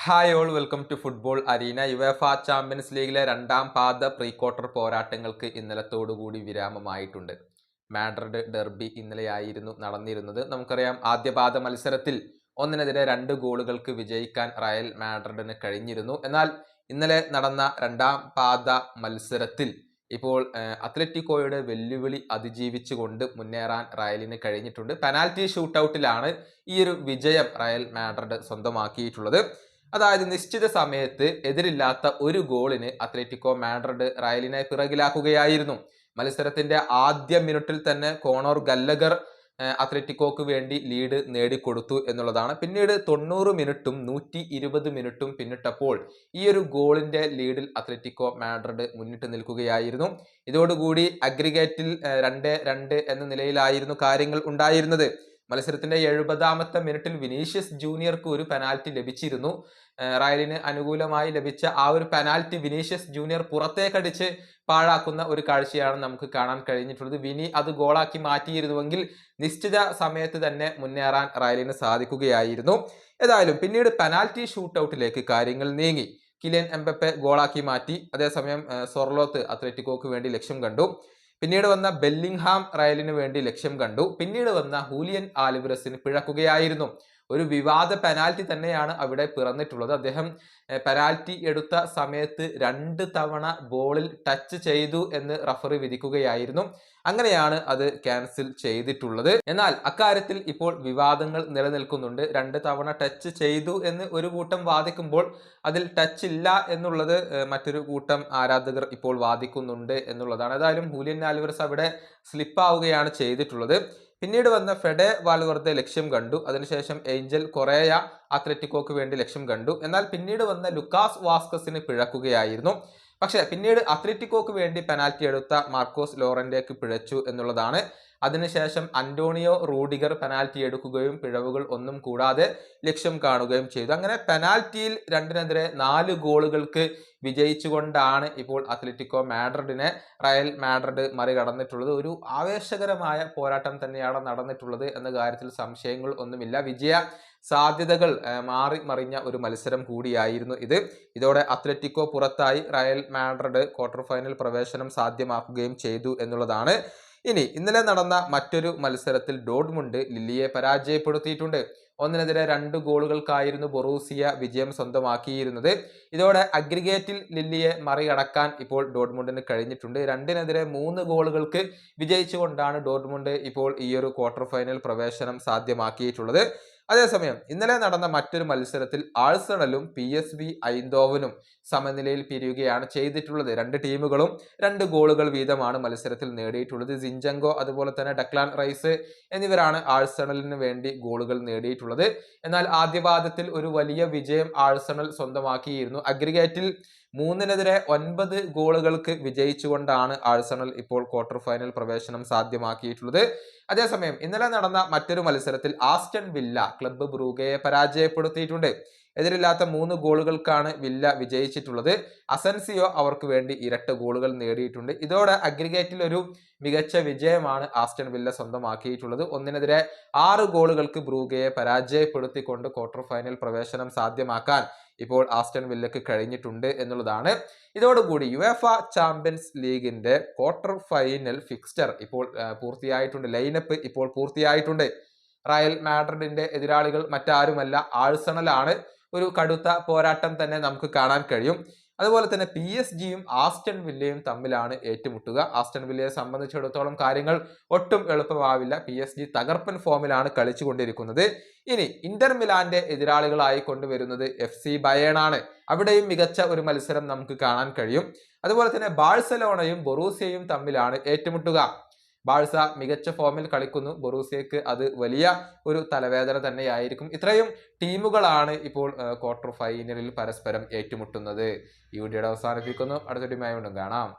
Hi all welcome to football arena. UEFA champions ലീഗിലെ രണ്ടാം പാദ പ്രീ ക്വാർട്ടർ പോരാട്ടങ്ങൾക്ക് ഇന്നലത്തോടുകൂടി വിരാമമായിട്ടുണ്ട്. മാഡ്രിഡ് ഡെർബി ഇന്നലെയായിരുന്നു നടന്നിരുന്നത്. നമുക്കറിയാം, ആദ്യ പാദ മത്സരത്തിൽ 1-നെതിരെ 2 ഗോളുകൾക്ക് വിജയിക്കാൻ റയൽ മാഡ്രിഡിന് കഴിഞ്ഞിരുന്നു. എന്നാൽ ഇന്നലെ നടന്ന രണ്ടാം പാദ മത്സരത്തിൽ ഇപ്പോൾ അത്ലറ്റിക്കോയുടെ വെല്ലുവിളി അതിജീവിച്ചുകൊണ്ട് മുന്നേറാൻ റയലിന് കഴിഞ്ഞിട്ടുണ്ട്. പെനാൽറ്റി ഷൂട്ടൌട്ടിലാണ് ഈ ഒരു വിജയം റയൽ മാഡ്രിഡ് സ്വന്തമാക്കിയിട്ടുള്ളത്. അതായത് നിശ്ചിത സമയത്ത് എതിരില്ലാത്ത ഒരു ഗോളിന് അത്ലറ്റിക്കോ മാഡ്രിഡ് റയലിനെ പിറകിലാക്കുകയായിരുന്നു. മത്സരത്തിന്റെ ആദ്യ മിനിറ്റിൽ തന്നെ കോണോർ ഗല്ലഗർ അത്ലറ്റിക്കോക്ക് വേണ്ടി ലീഡ് നേടിക്കൊടുത്തു എന്നുള്ളതാണ്. പിന്നീട് 90 മിനിറ്റും 120 മിനിറ്റും പിന്നിട്ടപ്പോൾ ഈ ഒരു ഗോളിന്റെ ലീഡിൽ അത്ലറ്റിക്കോ മാഡ്രിഡ് മുന്നിട്ട് നിൽക്കുകയായിരുന്നു. ഇതോടുകൂടി അഗ്രിഗേറ്റിൽ 2-2 എന്ന നിലയിലായിരുന്നു കാര്യങ്ങൾ ഉണ്ടായിരുന്നത്. മത്സരത്തിന്റെ 70-ാമത്തെ മിനിറ്റിൽ വിനീഷ്യസ് ജൂനിയർക്ക് ഒരു പെനാൽറ്റി ലഭിച്ചിരുന്നു. റയലിന് അനുകൂലമായി ലഭിച്ച ആ ഒരു പെനാൽറ്റി വിനീഷ്യസ് ജൂനിയർ പുറത്തേക്കടിച്ച് പാഴാക്കുന്ന ഒരു കാഴ്ചയാണ് നമുക്ക് കാണാൻ കഴിഞ്ഞിട്ടുള്ളത്. വിനി അത് ഗോളാക്കി മാറ്റിയിരുന്നുവെങ്കിൽ നിശ്ചിത സമയത്ത് തന്നെ മുന്നേറാൻ റയലിന് സാധിക്കുകയായിരുന്നു. ഏതായാലും പിന്നീട് പെനാൽറ്റി ഷൂട്ടൌട്ടിലേക്ക് കാര്യങ്ങൾ നീങ്ങി. കിലിയൻ എംബപ്പെ ഗോളാക്കി മാറ്റി. അതേസമയം സൊർലോത്ത് അത്ലറ്റിക്കോക്ക് വേണ്ടി ലക്ഷ്യം കണ്ടു. പിന്നീട് വന്ന ബെല്ലിംഗ്ഹാം റയലിന് വേണ്ടി ലക്ഷ്യം കണ്ടു. പിന്നീട് വന്ന ഹൂലിയൻ ആൽവരസിന് പിഴക്കുകയായിരുന്നു. ഒരു വിവാദ പെനാൽറ്റി തന്നെയാണ് അവിടെ പിറന്നിട്ടുള്ളത്. അദ്ദേഹം പെനാൽറ്റി എടുത്ത സമയത്ത് 2 തവണ ബോളിൽ ടച്ച് ചെയ്തു എന്ന് റഫറി വിധിക്കുകയായിരുന്നു. അങ്ങനെയാണ് അത് ക്യാൻസൽ ചെയ്തിട്ടുള്ളത്. എന്നാൽ അക്കാര്യത്തിൽ ഇപ്പോൾ വിവാദങ്ങൾ നിലനിൽക്കുന്നുണ്ട്. 2 തവണ ടച്ച് ചെയ്തു എന്ന് ഒരു കൂട്ടം വാദിക്കുമ്പോൾ അതിൽ ടച്ച് ഇല്ല എന്നുള്ളത് മറ്റൊരു കൂട്ടം ആരാധകർ ഇപ്പോൾ വാദിക്കുന്നുണ്ട് എന്നുള്ളതാണ്. ഏതായാലും ഹൂലിയൻ ആൽവരസ് അവിടെ സ്ലിപ്പാവുകയാണ് ചെയ്തിട്ടുള്ളത്. പിന്നീട് വന്ന ഫെഡെ വാൽവർദെ ലക്ഷ്യം കണ്ടു. അതിനുശേഷം ഏഞ്ചൽ കൊറേയ അത്ലറ്റിക്കോക്ക് വേണ്ടി ലക്ഷ്യം കണ്ടു. എന്നാൽ പിന്നീട് വന്ന ലുക്കാസ് വാസ്കസിന് പിഴക്കുകയായിരുന്നു. പക്ഷെ പിന്നീട് അത്ലറ്റിക്കോക്ക് വേണ്ടി പെനാൽറ്റി എടുത്ത മാർക്കോസ് ലോറന്റേക്ക് പിഴച്ചു എന്നുള്ളതാണ്. അതിനുശേഷം അന്റോണിയോ റൂഡിഗർ പെനാൽറ്റി എടുക്കുകയും പിഴവുകൾ ഒന്നും കൂടാതെ ലക്ഷ്യം കാണുകയും ചെയ്തു. അങ്ങനെ പെനാൽറ്റിയിൽ 2-നെതിരെ 4 ഗോളുകൾക്ക് വിജയിച്ചുകൊണ്ടാണ് ഇപ്പോൾ അത്ലറ്റിക്കോ മാഡ്രിഡിനെ റയൽ മാഡ്രിഡ് മറികടന്നിട്ടുള്ളത്. ഒരു ആവേശകരമായ പോരാട്ടം തന്നെയാണ് നടന്നിട്ടുള്ളത് എന്ന കാര്യത്തിൽ സംശയങ്ങൾ ഒന്നുമില്ല. വിജയ സാധ്യതകൾ മാറി മറിഞ്ഞ ഒരു മത്സരം കൂടിയായിരുന്നു ഇത്. ഇതോടെ അത്ലറ്റിക്കോ പുറത്തായി. റയൽ മാഡ്രിഡ് ക്വാർട്ടർ ഫൈനൽ പ്രവേശനം സാധ്യമാക്കുകയും ചെയ്തു എന്നുള്ളതാണ്. ഇനി ഇന്നലെ നടന്ന മറ്റൊരു മത്സരത്തിൽ ഡോർട്ട്മുണ്ട് ലില്ലിയെ പരാജയപ്പെടുത്തിയിട്ടുണ്ട്. 1-നെതിരെ 2 ഗോളുകൾക്കായിരുന്നു ബൊറൂസിയ വിജയം സ്വന്തമാക്കിയിരുന്നത്. ഇതോടെ അഗ്രിഗേറ്റിൽ ലില്ലിയെ മറികടക്കാൻ ഇപ്പോൾ ഡോർട്ട്മുണ്ടിന് കഴിഞ്ഞിട്ടുണ്ട്. 2-നെതിരെ 3 ഗോളുകൾക്ക് വിജയിച്ചുകൊണ്ടാണ് ഡോർട്ട്മുണ്ട് ഇപ്പോൾ ഈ ഒരു ക്വാർട്ടർ ഫൈനൽ പ്രവേശനം സാധ്യമാക്കിയിട്ടുള്ളത്. അതേസമയം ഇന്നലെ നടന്ന മറ്റൊരു മത്സരത്തിൽ ആഴ്സണലും PSV ഐന്തോവനും സമനിലയിൽ പിരിയുകയാണ് ചെയ്തിട്ടുള്ളത്. 2 ടീമുകളും 2 ഗോളുകൾ വീതമാണ് മത്സരത്തിൽ നേടിയിട്ടുള്ളത്. സിഞ്ചങ്കോ അതുപോലെ തന്നെ ഡക്ലാൻ റൈസ് എന്നിവരാണ് ആഴ്സണലിന് വേണ്ടി ഗോളുകൾ നേടിയിട്ടുള്ളത്. എന്നാൽ ആദ്യപാദത്തിൽ ഒരു വലിയ വിജയം ആഴ്സണൽ സ്വന്തമാക്കിയിരുന്നു. അഗ്രിഗേറ്റിൽ 3-നെതിരെ 9 ഗോളുകൾക്ക് വിജയിച്ചുകൊണ്ടാണ് ആഴ്സണൽ ഇപ്പോൾ ക്വാർട്ടർ ഫൈനൽ പ്രവേശനം സാധ്യമാക്കിയിട്ടുള്ളത്. അതേസമയം ഇന്നലെ നടന്ന മറ്റൊരു മത്സരത്തിൽ ആസ്റ്റൺ വില്ല ക്ലബ്ബ് ബ്രൂഗയെ പരാജയപ്പെടുത്തിയിട്ടുണ്ട്. എതിരില്ലാത്ത 3 ഗോളുകൾക്കാണ് വില്ല വിജയിച്ചിട്ടുള്ളത്. അസൻസിയോ അവർക്ക് വേണ്ടി ഇരട്ട ഗോളുകൾ നേടിയിട്ടുണ്ട്. ഇതോടെ അഗ്രിഗേറ്റിൽ ഒരു മികച്ച വിജയമാണ് ആസ്റ്റൺ വില്ല സ്വന്തമാക്കിയിട്ടുള്ളത്. 1-നെതിരെ 6 ഗോളുകൾക്ക് ബ്രൂഗയെ പരാജയപ്പെടുത്തിക്കൊണ്ട് ക്വാർട്ടർ ഫൈനൽ പ്രവേശനം സാധ്യമാക്കാൻ ഇപ്പോൾ ആസ്റ്റൺ വില്ലക്ക് കഴിഞ്ഞിട്ടുണ്ട് എന്നുള്ളതാണ്. ഇതോടുകൂടി യുവേഫ ചാമ്പ്യൻസ് ലീഗിന്റെ ക്വാർട്ടർ ഫൈനൽ ഫിക്സ്ചർ ഇപ്പോൾ പൂർത്തിയായിട്ടുണ്ട്. ലൈനപ്പ് ഇപ്പോൾ പൂർത്തിയായിട്ടുണ്ട്. റയൽ മാഡ്രിഡിന്റെ എതിരാളികൾ മറ്റാരുമല്ല, ആഴ്സണലാണ്. ഒരു കടുത്ത പോരാട്ടം തന്നെ നമുക്ക് കാണാൻ കഴിയും. അതുപോലെ തന്നെ PSG-യും ആസ്റ്റൺ വില്ലയും തമ്മിലാണ് ഏറ്റുമുട്ടുക. ആസ്റ്റൺ വില്ലയെ സംബന്ധിച്ചിടത്തോളം കാര്യങ്ങൾ ഒട്ടും എളുപ്പമാവില്ല. PSG തകർപ്പൻ ഫോമിലാണ് കളിച്ചുകൊണ്ടിരിക്കുന്നത്. ഇനി ഇന്റർ മിലാന്റെ എതിരാളികളായി കൊണ്ടുവരുന്നത് FC ബയേൺ ആണ്. അവിടെയും മികച്ച ഒരു മത്സരം നമുക്ക് കാണാൻ കഴിയും. അതുപോലെ തന്നെ ബാഴ്സലോണയും ബൊറൂസിയയും തമ്മിലാണ് ഏറ്റുമുട്ടുക. ബാഴ്സ മികച്ച ഫോമിൽ കളിക്കുന്നു. ബൊറൂസിയക്ക് അത് വലിയ ഒരു തലവേദന തന്നെയായിരിക്കും. ഇത്രയും ടീമുകളാണ് ഇപ്പോൾ ക്വാർട്ടർ ഫൈനലിൽ പരസ്പരം ഏറ്റുമുട്ടുന്നത്. ഈ വീഡിയോയുടെ അവസാനിപ്പിക്കുന്നു. അടുത്ത ടീമായി വീണ്ടും കാണാം.